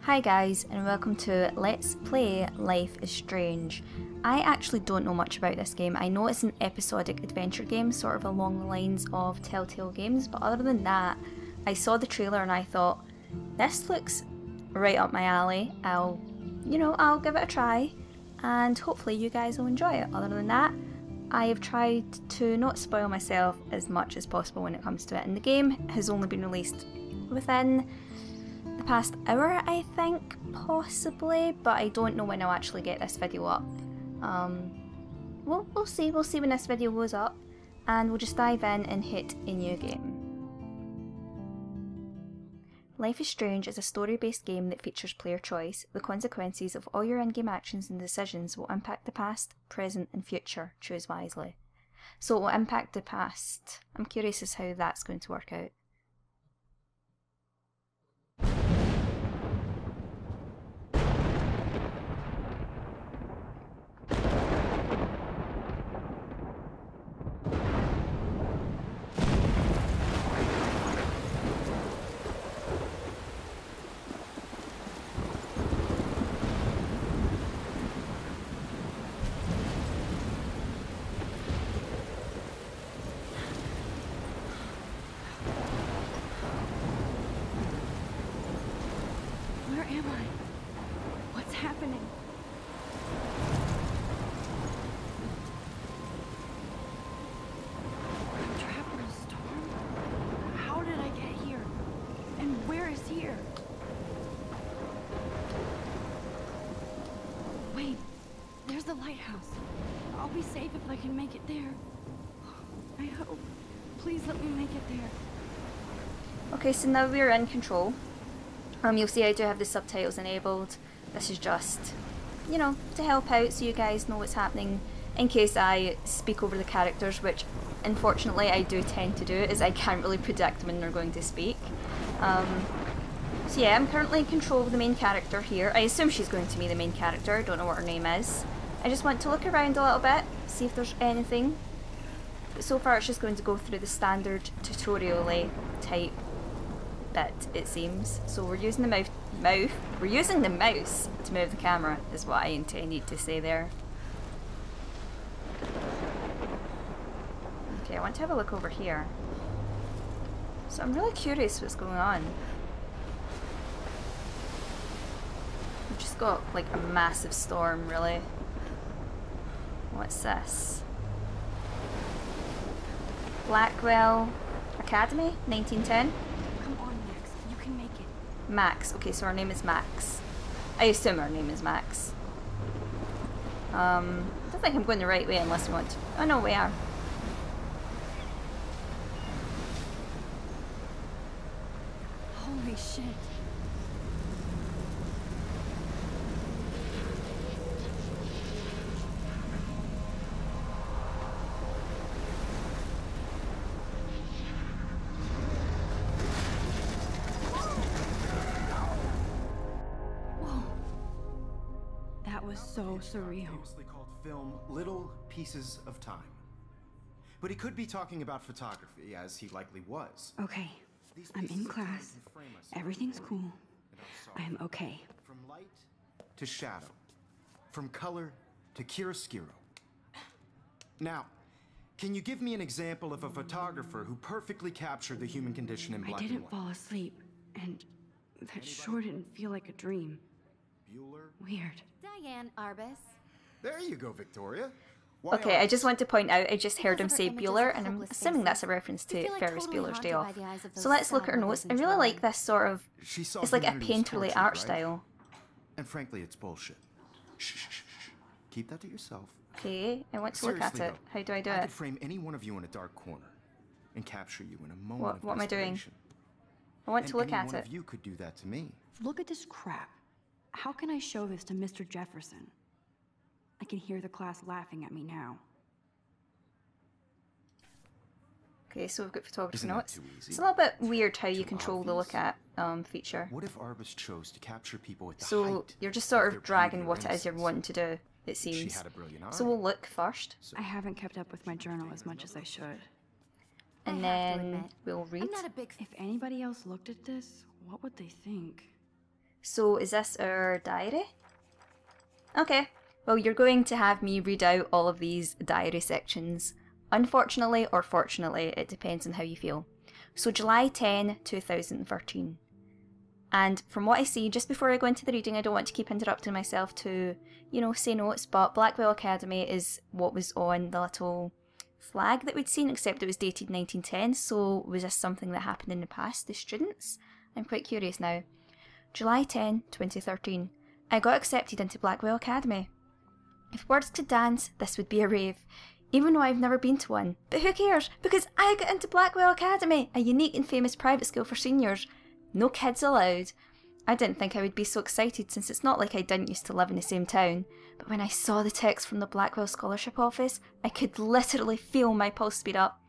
Hi guys, and welcome to Let's Play Life is Strange. I actually don't know much about this game. I know it's an episodic adventure game, sort of along the lines of Telltale games, but other than that, I saw the trailer and I thought, this looks right up my alley. I'll give it a try, and hopefully you guys will enjoy it. Other than that, I have tried to not spoil myself as much as possible when it comes to it, and the game has only been released within the past hour, I think, possibly, but I don't know when I'll actually get this video up. We'll see when this video goes up, and we'll just dive in and hit a new game. Life is Strange is a story-based game that features player choice. The consequences of all your in-game actions and decisions will impact the past, present and future. Choose wisely. So it will impact the past. I'm curious as how that's going to work out. Where am I? What's happening? I'm trapped in a storm? How did I get here? And where is here? Wait, there's the lighthouse. I'll be safe if I can make it there. I hope. Please let me make it there. Okay, so now we're in control. You'll see I do have the subtitles enabled. This is just, to help out so you guys know what's happening in case I speak over the characters, which unfortunately I do tend to do, as I can't really predict when they're going to speak. So yeah, I'm currently in control of the main character here. I assume she's going to be the main character, don't know what her name is. I just want to look around a little bit, see if there's anything. But so far it's just going to go through the standard tutorial-y type bit, it seems. So we're using the mouse to move the camera, is what I intended to say there. Okay, I want to have a look over here. So I'm really curious what's going on. We've just got like a massive storm, really. What's this? Blackwell Academy, 1910. Max. Okay, so her name is Max. I assume her name is Max. I don't think I'm going the right way unless we want to. Oh no, we are. Holy shit. So surreal. Famously called film Little Pieces of Time. But he could be talking about photography, as he likely was. Okay, I'm in class. Everything's cool. I am okay. From light to shadow. From color to chiaroscuro. Now, can you give me an example of a photographer who perfectly captured the human condition in black and white? I didn't fall asleep, and that sure didn't feel like a dream. Bueller? Weird. Diane Arbus. There you go, Victoria. Why Okay, I just want to point out, I just heard him say Bueller, and I'm assuming that's a reference to Ferris Bueller's Day Off. So let's look at her notes. I really like this sort of, it's like a painterly art style. And frankly, it's bullshit. Shh, shh, shh, shh. Keep that to yourself. Okay, I want to look at it. How do I do I it? could frame any one of you in a dark corner and capture you in a moment of What am I doing? desperation. I want to look any at one it. of you could do that to me. Look at this crap. How can I show this to Mr. Jefferson? I can hear the class laughing at me now. Okay, so we've got photography Isn't that notes. too easy? It's a little bit weird how you Too control the obvious? look at feature. What if Arbus chose to capture people at the So height you're just sort of their of dragging beauty or what it is you're innocence? wanting to do, it She seems. had a brilliant eye. So we'll look first, So I haven't kept up with my journal as much as I should. and I have to then admit, we'll read. I'm not a big If anybody else looked at this, what would they think? So is this our diary? Okay, well you're going to have me read out all of these diary sections. Unfortunately or fortunately, it depends on how you feel. So July 10, 2013. And from what I see, just before I go into the reading, I don't want to keep interrupting myself to, you know, say notes, but Blackwell Academy is what was on the little flag that we'd seen, except it was dated 1910, so was this something that happened in the past, the students? I'm quite curious now. July 10, 2013. I got accepted into Blackwell Academy. If words could dance, this would be a rave. Even though I've never been to one. But who cares? Because I got into Blackwell Academy, a unique and famous private school for seniors. No kids allowed. I didn't think I would be so excited since it's not like I didn't used to live in the same town. But when I saw the text from the Blackwell Scholarship Office, I could literally feel my pulse speed up.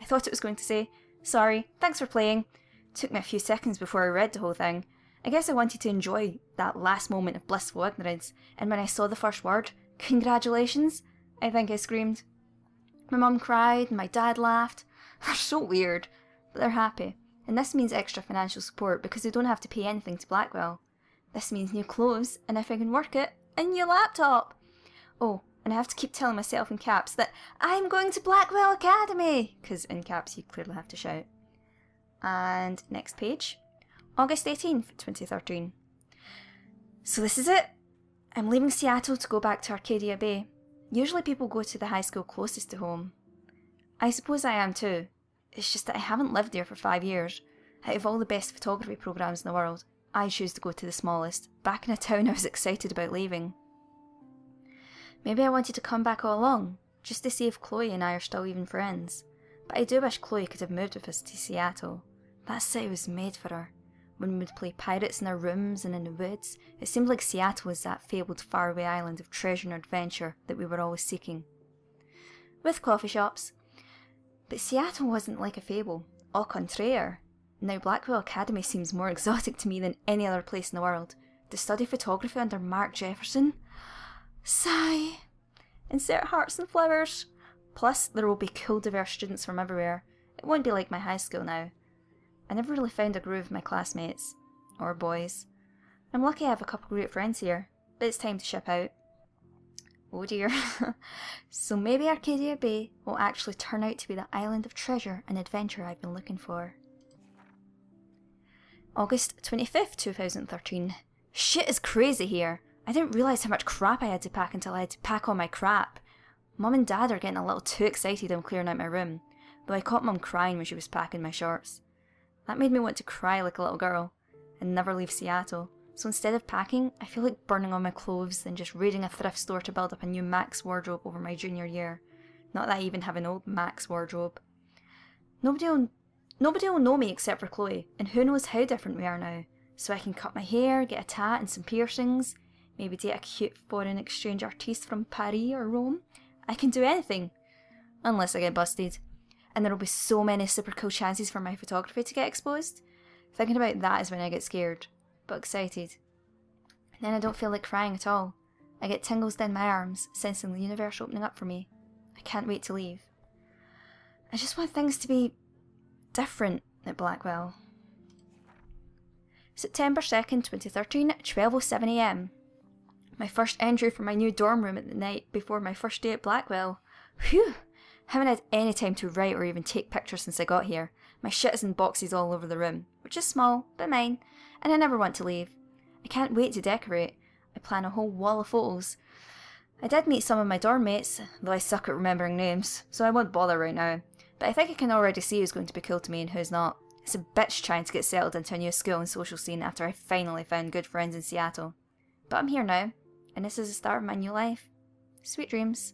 I thought it was going to say, "Sorry, thanks for playing." Took me a few seconds before I read the whole thing. I guess I wanted to enjoy that last moment of blissful ignorance, and when I saw the first word, "Congratulations," I think I screamed. My mum cried and my dad laughed. They're so weird, but they're happy. And this means extra financial support because they don't have to pay anything to Blackwell. This means new clothes, and if I can work it, a new laptop. Oh, and I have to keep telling myself in caps that I'm going to Blackwell Academy, because in caps you clearly have to shout. And next page. August 18th, 2013. So this is it. I'm leaving Seattle to go back to Arcadia Bay. Usually people go to the high school closest to home. I suppose I am too. It's just that I haven't lived there for 5 years. Out of all the best photography programs in the world, I choose to go to the smallest, back in a town I was excited about leaving. Maybe I wanted to come back all along, just to see if Chloe and I are still even friends. But I do wish Chloe could have moved with us to Seattle. That city was made for her. When we would play pirates in our rooms and in the woods, it seemed like Seattle was that fabled faraway island of treasure and adventure that we were always seeking. With coffee shops. But Seattle wasn't like a fable, au contraire. Now Blackwell Academy seems more exotic to me than any other place in the world. To study photography under Mark Jefferson? Sigh. Insert hearts and flowers. Plus, there will be cool diverse students from everywhere. It won't be like my high school now. I never really found a groove with my classmates. Or boys. I'm lucky I have a couple great friends here, but it's time to ship out. Oh dear. So maybe Arcadia Bay will actually turn out to be the island of treasure and adventure I've been looking for. August 25th, 2013. Shit is crazy here. I didn't realise how much crap I had to pack until I had to pack all my crap. Mum and Dad are getting a little too excited I'm clearing out my room, though I caught Mum crying when she was packing my shorts. That made me want to cry like a little girl, and never leave Seattle. So instead of packing, I feel like burning all my clothes and just raiding a thrift store to build up a new Max wardrobe over my junior year. Not that I even have an old Max wardrobe. Nobody will know me except for Chloe, and who knows how different we are now. So I can cut my hair, get a tat and some piercings, maybe date a cute foreign exchange artiste from Paris or Rome. I can do anything. Unless I get busted. And there will be so many super cool chances for my photography to get exposed. Thinking about that is when I get scared, but excited. And then I don't feel like crying at all. I get tingles down my arms, sensing the universe opening up for me. I can't wait to leave. I just want things to be different at Blackwell. September 2nd, 2013, 12:07 AM. My first entry for my new dorm room at the night before my first day at Blackwell. Phew! Haven't had any time to write or even take pictures since I got here. My shit is in boxes all over the room, which is small, but mine, and I never want to leave. I can't wait to decorate. I plan a whole wall of photos. I did meet some of my dorm mates, though I suck at remembering names, so I won't bother right now. But I think I can already see who's going to be cool to me and who's not. It's a bitch trying to get settled into a new school and social scene after I finally found good friends in Seattle. But I'm here now, and this is the start of my new life. Sweet dreams.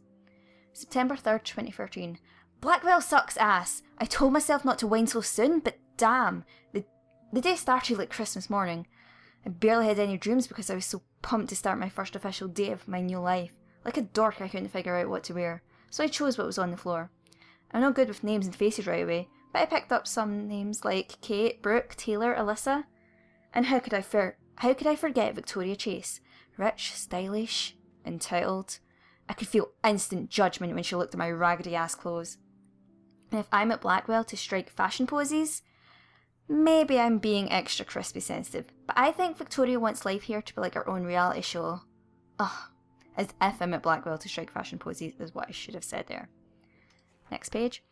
September 3rd, 2013. Blackwell sucks ass. I told myself not to whine so soon, but damn. The day started like Christmas morning. I barely had any dreams because I was so pumped to start my first official day of my new life. Like a dork, I couldn't figure out what to wear, so I chose what was on the floor. I'm not good with names and faces right away, but I picked up some names like Kate, Brooke, Taylor, Alyssa. And how could I forget Victoria Chase? Rich, stylish, entitled. I could feel instant judgment when she looked at my raggedy ass clothes. And if I'm at Blackwell to strike fashion poses, Maybe I'm being extra crispy sensitive, but I think Victoria wants life here to be like her own reality show. Ugh, as if I'm at Blackwell to strike fashion poses is what I should have said there. Next page.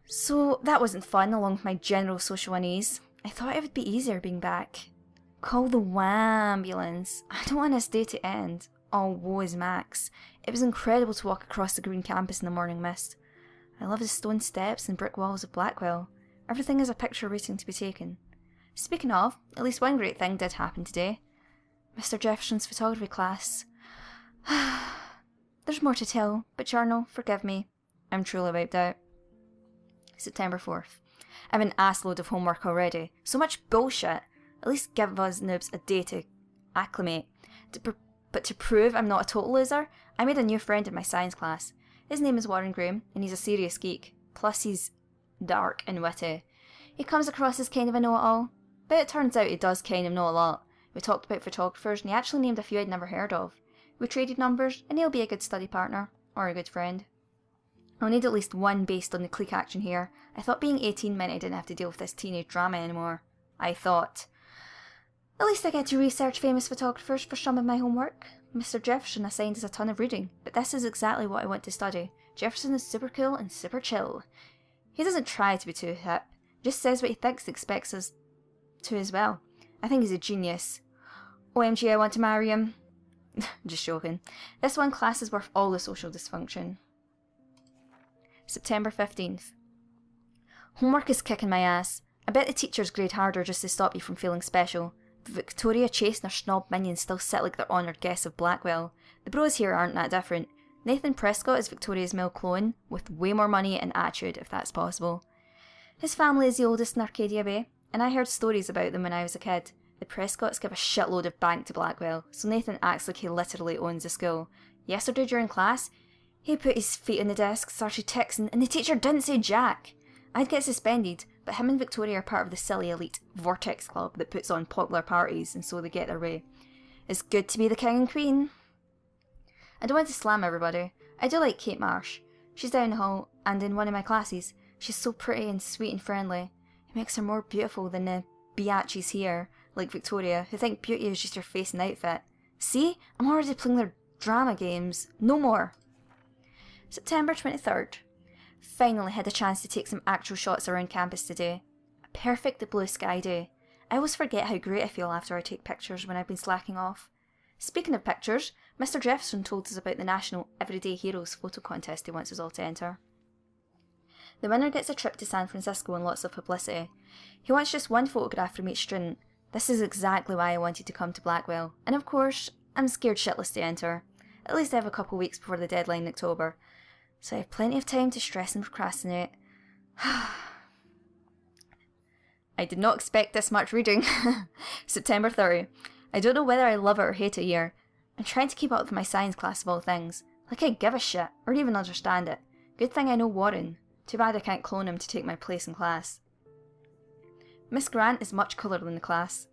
So that wasn't fun along with my general social unease. I thought it would be easier being back. Call the ambulance. I don't want this day to end. Oh, woe is Max. It was incredible to walk across the green campus in the morning mist. I love the stone steps and brick walls of Blackwell. Everything is a picture waiting to be taken. Speaking of, at least one great thing did happen today. Mr. Jefferson's photography class. There's more to tell, but Journal, forgive me. I'm truly wiped out. September 4th. I have an assload of homework already. So much bullshit. At least give us noobs a day to acclimate. But to prove I'm not a total loser, I made a new friend in my science class. His name is Warren Graham, and he's a serious geek. Plus he's dark and witty. He comes across as kind of a know-it-all, but it turns out he does kind of know a lot. We talked about photographers, and he actually named a few I'd never heard of. We traded numbers, and he'll be a good study partner, or a good friend. I'll need at least one based on the clique action here. I thought being 18 meant I didn't have to deal with this teenage drama anymore. I thought. At least I get to research famous photographers for some of my homework. Mr. Jefferson assigned us a ton of reading, but this is exactly what I want to study. Jefferson is super cool and super chill. He doesn't try to be too hip, just says what he thinks and expects us to as well. I think he's a genius. OMG, I want to marry him. Just joking. This one class is worth all the social dysfunction. September 15th. Homework is kicking my ass. I bet the teachers grade harder just to stop you from feeling special. But Victoria, Chase and her snob minions still sit like they're honoured guests of Blackwell. The bros here aren't that different. Nathan Prescott is Victoria's male clone, with way more money and attitude, if that's possible. His family is the oldest in Arcadia Bay, and I heard stories about them when I was a kid. The Prescotts give a shitload of bank to Blackwell, so Nathan acts like he literally owns the school. Yesterday during class, he put his feet on the desk, started texting, and the teacher didn't say jack. I'd get suspended, but him and Victoria are part of the silly elite Vortex Club that puts on popular parties, and so they get their way. It's good to be the king and queen. I don't want to slam everybody. I do like Kate Marsh. She's down the hall, and in one of my classes. She's so pretty and sweet and friendly. It makes her more beautiful than the biatches here, like Victoria, who think beauty is just your face and outfit. See? I'm already playing their drama games. No more. September 23rd. Finally had a chance to take some actual shots around campus today. A perfect blue sky day. I always forget how great I feel after I take pictures when I've been slacking off. Speaking of pictures, Mr. Jefferson told us about the National Everyday Heroes photo contest he wants us all to enter. The winner gets a trip to San Francisco and lots of publicity. He wants just one photograph from each student. This is exactly why I wanted to come to Blackwell, and of course, I'm scared shitless to enter. At least I have a couple weeks before the deadline in October, so I have plenty of time to stress and procrastinate. I did not expect this much reading. September 30. I don't know whether I love it or hate it here. I'm trying to keep up with my science class of all things. Like I give a shit, or even understand it. Good thing I know Warren. Too bad I can't clone him to take my place in class. Miss Grant is much cooler than the class.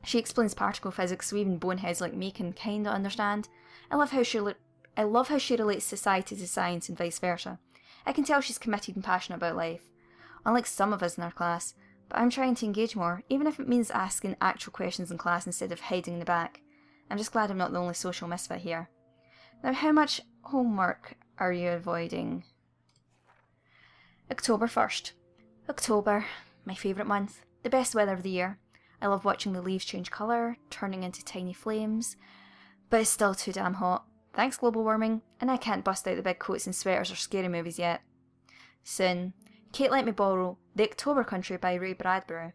She explains particle physics so even boneheads like me can kinda understand. I love how she relates society to science and vice versa. I can tell she's committed and passionate about life. Unlike some of us in our class, but I'm trying to engage more, even if it means asking actual questions in class instead of hiding in the back. I'm just glad I'm not the only social misfit here. Now, how much homework are you avoiding? October 1st. October, my favourite month. The best weather of the year. I love watching the leaves change colour, turning into tiny flames. But it's still too damn hot. Thanks global warming, and I can't bust out the big coats and sweaters or scary movies yet. Soon. Kate let me borrow The October Country by Ray Bradbury.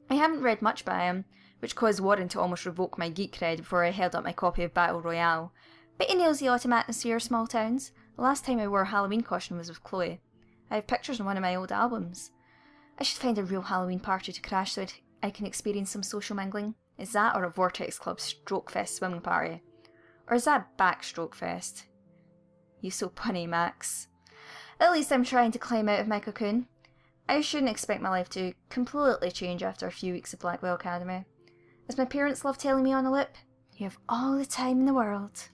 I haven't read much by him, which caused Warren to almost revoke my geek cred before I held up my copy of Battle Royale. But he nails the autumn atmosphere of small towns. The last time I wore a Halloween costume was with Chloe. I have pictures in one of my old albums. I should find a real Halloween party to crash so I can experience some social mingling. Is that or a Vortex Club Stroke Fest swimming party? Or is that Backstroke Fest? You so punny, Max. At least I'm trying to climb out of my cocoon. I shouldn't expect my life to completely change after a few weeks of Blackwell Academy. As my parents love telling me on the lip, you have all the time in the world.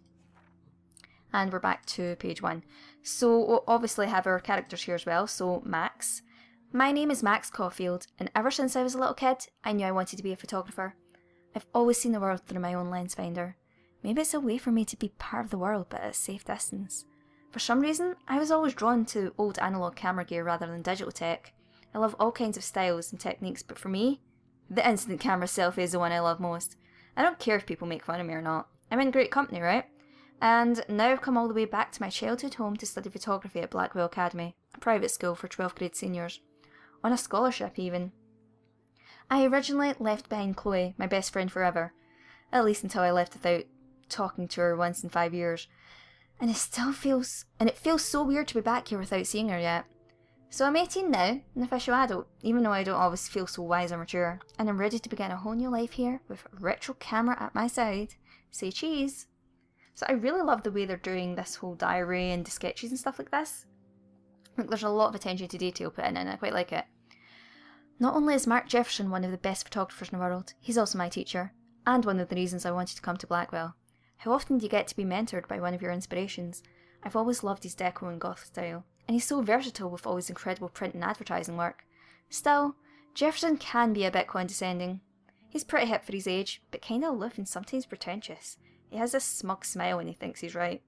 And we're back to page 1. So we'll obviously have our characters here as well. So Max. My name is Max Caulfield, and ever since I was a little kid, I knew I wanted to be a photographer. I've always seen the world through my own lens finder. Maybe it's a way for me to be part of the world, but at a safe distance. For some reason, I was always drawn to old analog camera gear rather than digital tech. I love all kinds of styles and techniques, but for me, the instant camera selfie is the one I love most. I don't care if people make fun of me or not. I'm in great company, right? And now I've come all the way back to my childhood home to study photography at Blackwell Academy, a private school for 12th grade seniors. On a scholarship even. I originally left behind Chloe, my best friend forever. At least until I left without talking to her once in 5 years. And it feels so weird to be back here without seeing her yet. So I'm 18 now, an official adult, even though I don't always feel so wise or mature, and I'm ready to begin a whole new life here with a retro camera at my side. Say cheese. So I really love the way they're doing this whole diary and the sketches and stuff like this. Like, there's a lot of attention to detail put in and I quite like it. Not only is Mark Jefferson one of the best photographers in the world, he's also my teacher, and one of the reasons I wanted to come to Blackwell. How often do you get to be mentored by one of your inspirations? I've always loved his deco and goth style, and he's so versatile with all his incredible print and advertising work. Still, Jefferson can be a bit condescending. He's pretty hip for his age, but kinda aloof and sometimes pretentious. He has this smug smile when he thinks he's right.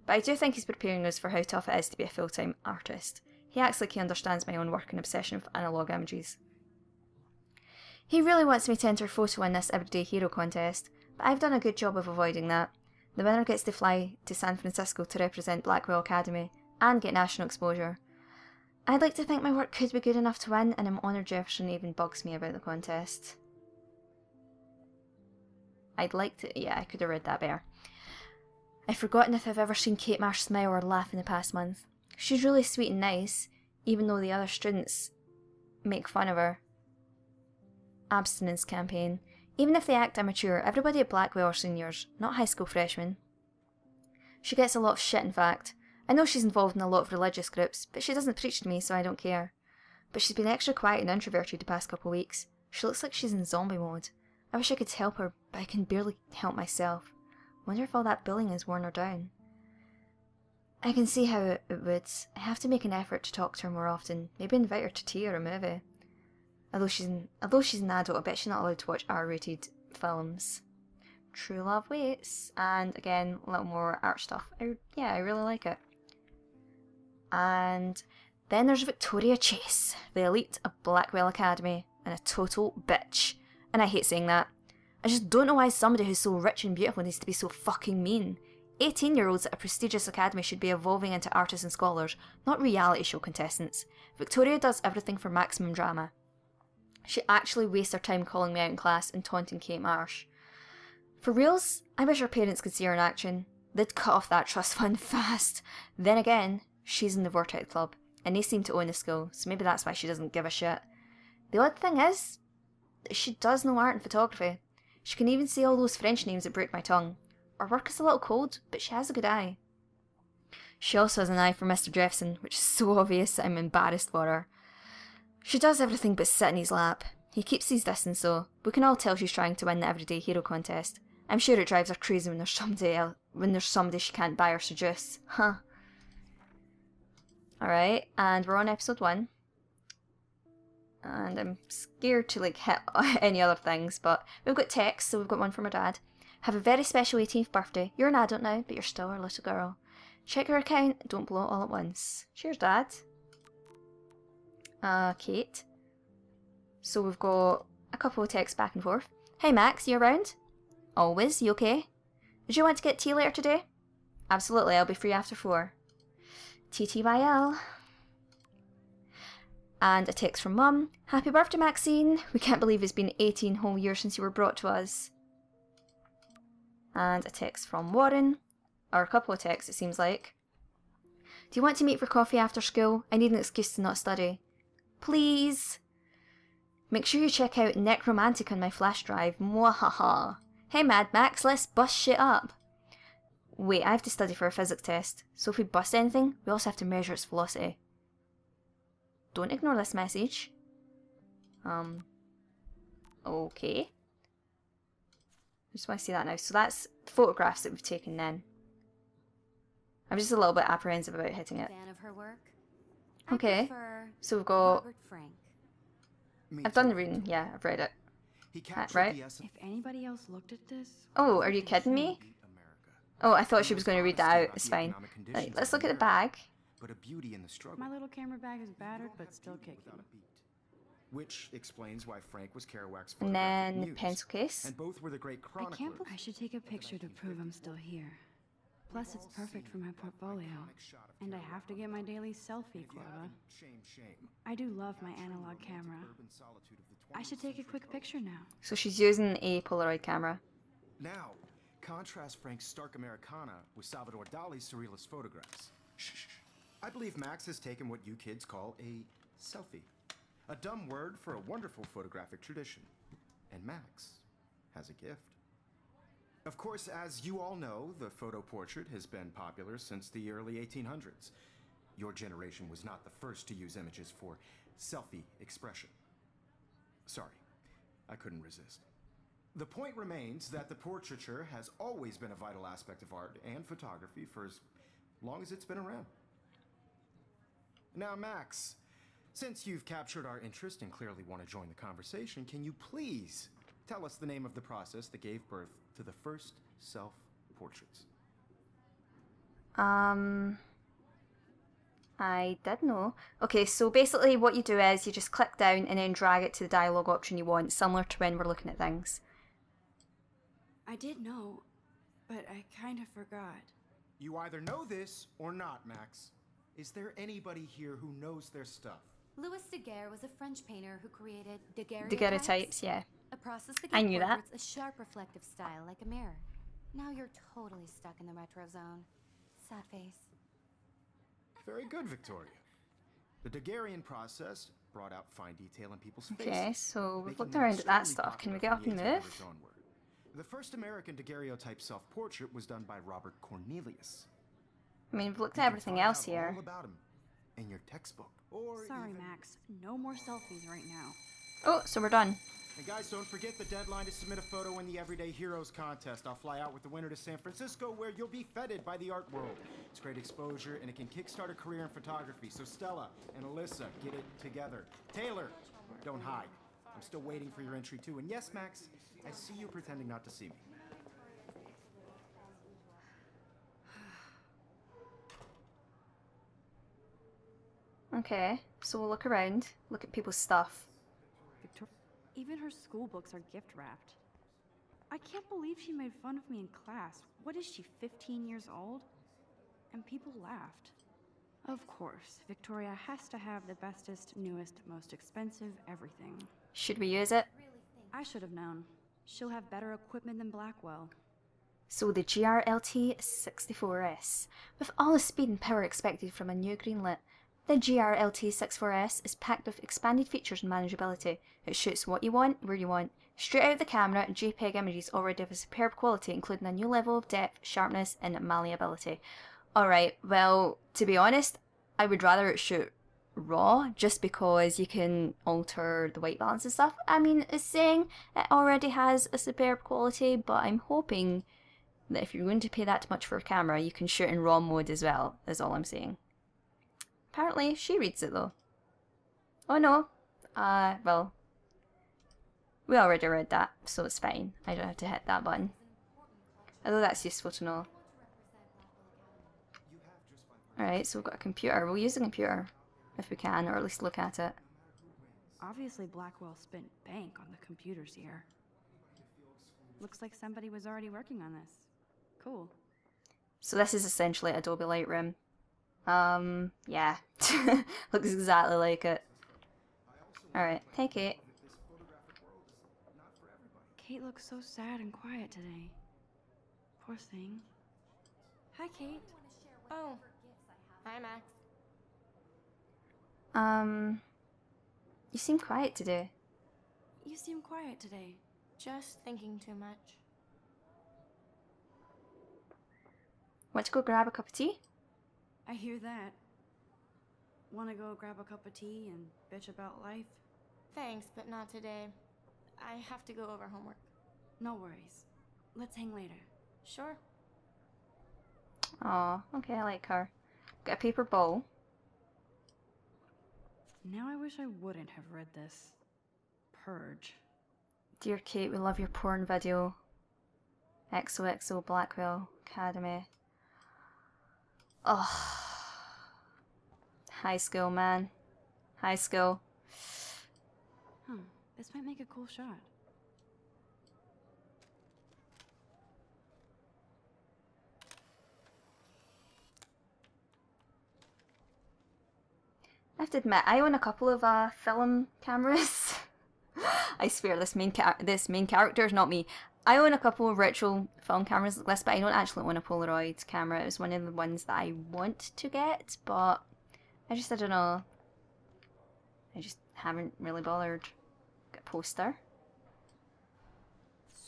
But I do think he's preparing us for how tough it is to be a full-time artist. He acts like he understands my own work and obsession with analogue images. He really wants me to enter a photo in this Everyday Hero contest, but I've done a good job of avoiding that. The winner gets to fly to San Francisco to represent Blackwell Academy, and get national exposure. I'd like to think my work could be good enough to win, and I'm honoured Jefferson even bugs me about the contest. I'd like to... yeah, I could have read that better. I've forgotten if I've ever seen Kate Marsh smile or laugh in the past month. She's really sweet and nice, even though the other students make fun of her. Abstinence campaign. Even if they act immature, everybody at Blackwell are seniors, not high school freshmen. She gets a lot of shit, in fact. I know she's involved in a lot of religious groups, but she doesn't preach to me, so I don't care. But she's been extra quiet and introverted the past couple of weeks. She looks like she's in zombie mode. I wish I could help her, but I can barely help myself. Wonder if all that bullying has worn her down. I can see how it would. I have to make an effort to talk to her more often. Maybe invite her to tea or a movie. Although she's an adult, I bet she's not allowed to watch R-rated films. True love waits. And again, a little more art stuff. Yeah, I really like it. And then there's Victoria Chase, the elite of Blackwell Academy, and a total bitch. And I hate saying that. I just don't know why somebody who's so rich and beautiful needs to be so fucking mean. 18-year-olds at a prestigious academy should be evolving into artists and scholars, not reality show contestants. Victoria does everything for maximum drama. She actually wastes her time calling me out in class and taunting Kate Marsh. For reals, I wish her parents could see her in action. They'd cut off that trust fund fast. Then again, she's in the Vortex Club, and they seem to own the school, so maybe that's why she doesn't give a shit. The odd thing is, she does know art and photography. She can even say all those French names that break my tongue. Her work is a little cold, but she has a good eye. She also has an eye for Mr. Jefferson, which is so obvious that I'm embarrassed for her. She does everything but sit in his lap. He keeps his distance though. We can all tell she's trying to win the Everyday Hero contest. I'm sure it drives her crazy when there's somebody she can't buy or seduce. Huh. Alright, and we're on episode 1. And I'm scared to hit any other things, but we've got text, so we've got one from her dad. Have a very special 18th birthday. You're an adult now, but you're still our little girl. Check her account, don't blow it all at once. Cheers, Dad. Kate. So we've got a couple of texts back and forth. Hey Max, you around? Always, you okay? Did you want to get tea later today? Absolutely, I'll be free after 4. TTYL. And a text from Mum. Happy birthday, Maxine. We can't believe it's been 18 whole years since you were brought to us. And a text from Warren. Or a couple of texts, it seems like. Do you want to meet for coffee after school? I need an excuse to not study. Please. Make sure you check out Necromantic on my flash drive. Mwahaha. Hey Mad Max, let's bust shit up. Wait, I have to study for a physics test. So if we bust anything, we also have to measure its velocity. Don't ignore this message. Okay. I just want to see that now. So that's photographs that we've taken then. I'm just a little bit apprehensive about hitting it. Fan of her work? Okay, so we've got... Robert Frank. I've done the reading, yeah, I've read it. He captured Right? the essence If anybody else looked at this... Oh, are you kidding me? of America. Oh, I thought she was going to read that Honesty out. about It's the fine. economic conditions Right, let's of look at the America, bag. But a beauty in the struggle. My little camera bag is battered, but still kicking. Without a beat. Which explains why Frank was Kerouac's And photographic then the muse. pencil case. And both were the great chroniclers. I should take a picture to prove I'm still here. Plus, it's perfect for my portfolio. And I have to get my daily selfie quota. Shame. I do love my analog camera. I should take a quick picture now. So she's using a Polaroid camera. Now, contrast Frank's stark Americana with Salvador Dali's surrealist photographs. Shh. I believe Max has taken what you kids call a selfie. A dumb word for a wonderful photographic tradition. And Max has a gift. Of course, as you all know, the photo portrait has been popular since the early 1800s. Your generation was not the first to use images for selfie expression. Sorry, I couldn't resist. The point remains that the portraiture has always been a vital aspect of art and photography for as long as it's been around. Now, Max, since you've captured our interest and clearly want to join the conversation, can you please tell us the name of the process that gave birth to the first self-portraits? I did know. Okay, so basically what you do is you just click down and then drag it to the dialogue option you want, similar to when we're looking at things. I did know, but I kind of forgot. You either know this or not, Max. Is there anybody here who knows their stuff? Louis Daguerre was a French painter who created daguerreotypes. Daguerreotypes, yeah. A process that I gives knew that. portraits a sharp reflective style like a mirror. Now you're totally stuck in the retro zone. Sad face. Very good, Victoria. The Daguerrean process brought out fine detail in people's faces. Okay, so we've making looked them around at that extremely stuff. Can we popular get up from and the move? 1800s onward. The first American daguerreotype self-portrait was done by Robert Cornelius. I mean, we've looked You at can everything find else out here. all about him in your textbook. Or Sorry, even... Max. No more selfies right now. Oh, so we're done. And guys, don't forget the deadline to submit a photo in the Everyday Heroes contest. I'll fly out with the winner to San Francisco, where you'll be feted by the art world. It's great exposure, and it can kickstart a career in photography. So Stella and Alyssa, get it together. Taylor, don't hide. I'm still waiting for your entry too. And yes, Max, I see you pretending not to see me. Okay, so we'll look around, look at people's stuff. Even her school books are gift wrapped. I can't believe she made fun of me in class. What is she, 15 years old? And people laughed. Of course, Victoria has to have the bestest, newest, most expensive everything. Should we use it? I should have known. She'll have better equipment than Blackwell. So the GRLT 64S. With all the speed and power expected from a new greenlit, the GRLT 64S is packed with expanded features and manageability. It shoots what you want, where you want. Straight out of the camera, JPEG images already have a superb quality, including a new level of depth, sharpness, and malleability. Alright, well, to be honest, I would rather it shoot RAW, just because you can alter the white balance and stuff. I mean, it's saying it already has a superb quality, but I'm hoping that if you're going to pay that much for a camera, you can shoot in RAW mode as well, is all I'm saying. Apparently, she reads it though. Oh no. Well, we already read that, so it's fine. I don't have to hit that button. Although that's useful to know. Alright, so we've got a computer. We'll use the computer if we can, or at least look at it. Obviously, Blackwell spent bank on the computers here. Looks like somebody was already working on this. Cool. So this is essentially Adobe Lightroom. Yeah. Looks exactly like it. Alright, hey Kate. Kate looks so sad and quiet today. Poor thing. Hi, Kate. Oh. Hi, Max. You seem quiet today. You seem quiet today. Just thinking too much. Want to go grab a cup of tea? I hear that. Wanna go grab a cup of tea and bitch about life? Thanks, but not today. I have to go over homework. No worries. Let's hang later. Sure. Aw, okay, I like her. Got a paper bowl. Now I wish I wouldn't have read this. Purge. Dear Kate, we love your porn video. XOXO Blackwell Academy. Oh. High school, man. High school. Huh. This might make a cool shot. I have to admit, I own a couple of film cameras. I swear, this main character is not me. I own a couple of retro film cameras like this, but I don't actually own a Polaroid camera. It was one of the ones that I want to get, but I don't know. I just haven't really bothered. Got a poster.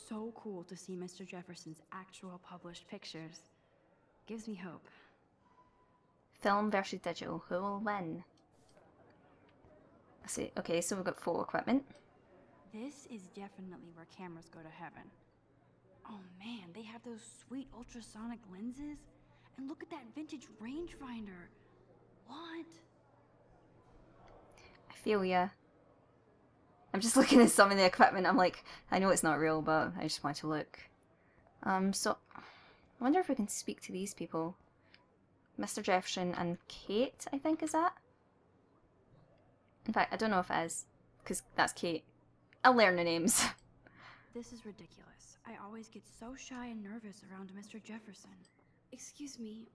So cool to see Mr. Jefferson's actual published pictures. Gives me hope. Film versus digital. Who will win? Let's see. Okay, so we've got photo equipment. This is definitely where cameras go to heaven. Oh man, they have those sweet ultrasonic lenses. And look at that vintage rangefinder. What? I feel ya. I'm just looking at some of the equipment. I'm like, I know it's not real, but I just want to look. So, I wonder if we can speak to these people. Mr. Jefferson and Kate, I think, is that? In fact, I don't know if it is, because that's Kate. I'll learn the names. This is ridiculous. I always get so shy and nervous around Mr. Jefferson. Excuse me,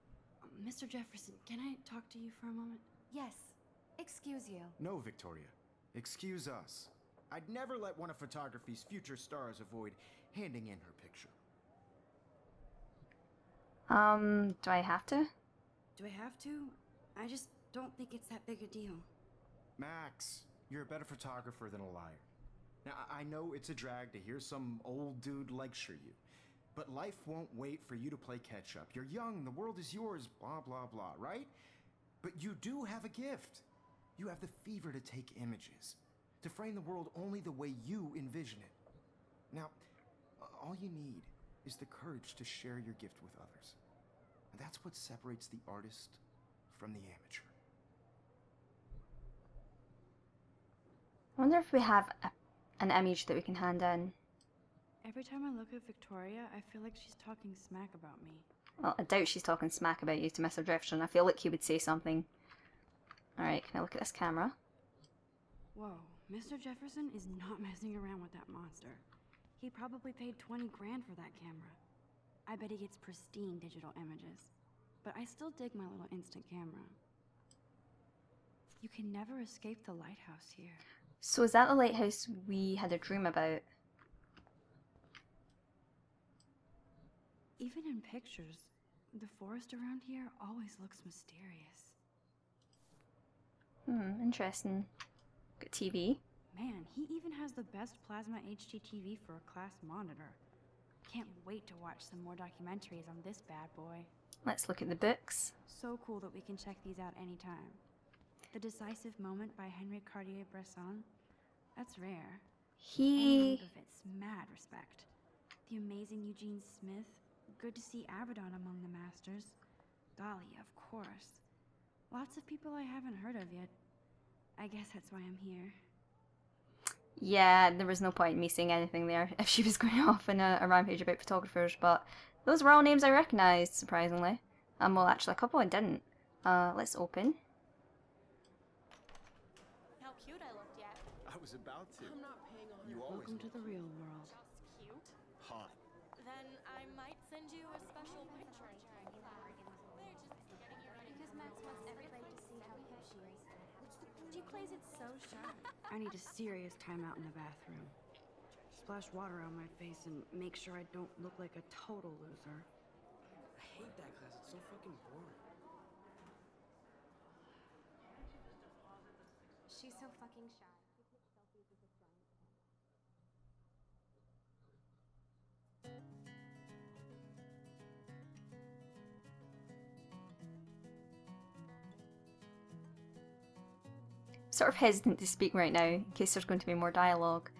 Mr. Jefferson, can I talk to you for a moment? Yes. Excuse you. No, Victoria. Excuse us. I'd never let one of photography's future stars avoid handing in her picture. Do I have to? Do I have to? I just don't think it's that big a deal. Max, you're a better photographer than a liar. Now, I know it's a drag to hear some old dude lecture you, but life won't wait for you to play catch-up. You're young, the world is yours, blah, blah, blah, right? But you do have a gift. You have the fever to take images, to frame the world only the way you envision it. Now, all you need is the courage to share your gift with others. And that's what separates the artist from the amateur. I wonder if we have an image that we can hand in. Every time I look at Victoria, I feel like she's talking smack about me. Well, I doubt she's talking smack about you to Mr. Jefferson. I feel like he would say something. Alright, can I look at this camera? Whoa, Mr. Jefferson is not messing around with that monster. He probably paid 20 grand for that camera. I bet he gets pristine digital images. But I still dig my little instant camera. You can never escape the lighthouse here. So is that the lighthouse we had a dream about? Even in pictures, the forest around here always looks mysterious. Interesting. Got TV. Man, he even has the best plasma HDTV for a class monitor. Can't wait to watch some more documentaries on this bad boy. Let's look at the books. So cool that we can check these out anytime. The Decisive Moment by Henry Cartier-Bresson. That's rare. And of its mad respect. The Amazing Eugene Smith. Good to see Abaddon among the masters. Golly, of course. Lots of people I haven't heard of yet. I guess that's why I'm here. Yeah, there was no point in me saying anything there if she was going off in a rampage about photographers, but those were all names I recognised, surprisingly. Well, actually, a couple I didn't. Let's open. How cute I looked yet. I was about to. I'm not paying on You always Welcome to the real world. Just cute. hot. Then I might send you a special picture in time. They're just getting you ready. Because Max wants everybody to see how hip she is. She plays it so sharp. I need a serious timeout in the bathroom. Splash water on my face and make sure I don't look like a total loser. I hate that class. It's so fucking boring. She's so fucking shy. Sort of hesitant to speak right now in case there's going to be more dialogue.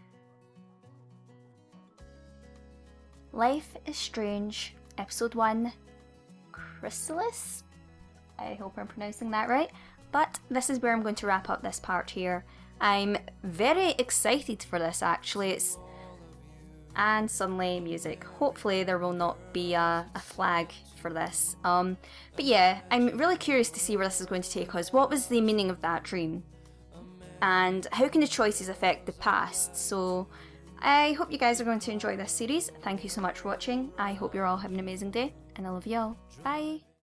Life is Strange, Episode 1, Chrysalis? I hope I'm pronouncing that right. But this is where I'm going to wrap up this part here. I'm very excited for this actually. And suddenly music. Hopefully there will not be a flag for this. But yeah, I'm really curious to see where this is going to take us. What was the meaning of that dream? And how can the choices affect the past? So I hope you guys are going to enjoy this series. Thank you so much for watching. I hope you're all having an amazing day, and I love you all. Bye!